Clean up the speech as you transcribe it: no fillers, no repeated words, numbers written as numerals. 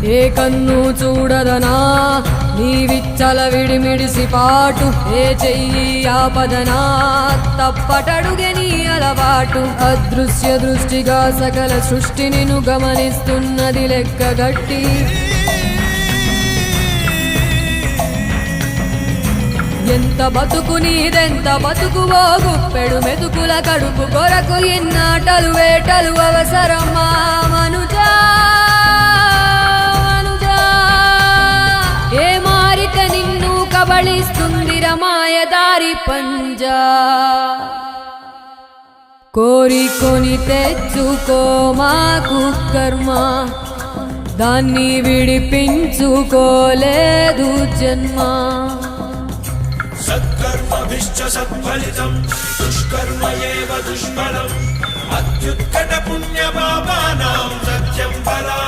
ఏ కన్ను చూడదనా నీవిచ్చల విడిమిడిసి పాటు ఏ చెయ్యి ఆపదనా తప్పటడుగే నీ అలవాటు అదృశ్య దృష్టిగా సకల సృష్టిని ను గమనిస్తున్నది లెక్కగట్టి ఎంత బతుకు నీదెంత బతుకువో గుప్పెడు మెతుకుల కడుపు కొరకు ఎన్నాటలు వేటలు అవసరమా మనుజా ఏ మారిక నిన్ను కబళిస్తుందిర మాయదారి పంజా కోరికొని తెచ్చుకో మాకు కర్మ దాన్ని విడిపించుకోలేదు జన్మ సత్కర్మభిశ్చ సత్ఫలితం దుష్కర్మ ఏవ దుష్ఫలం అత్యుత్కట పుణ్య పాపానాం సత్యం ఫలాని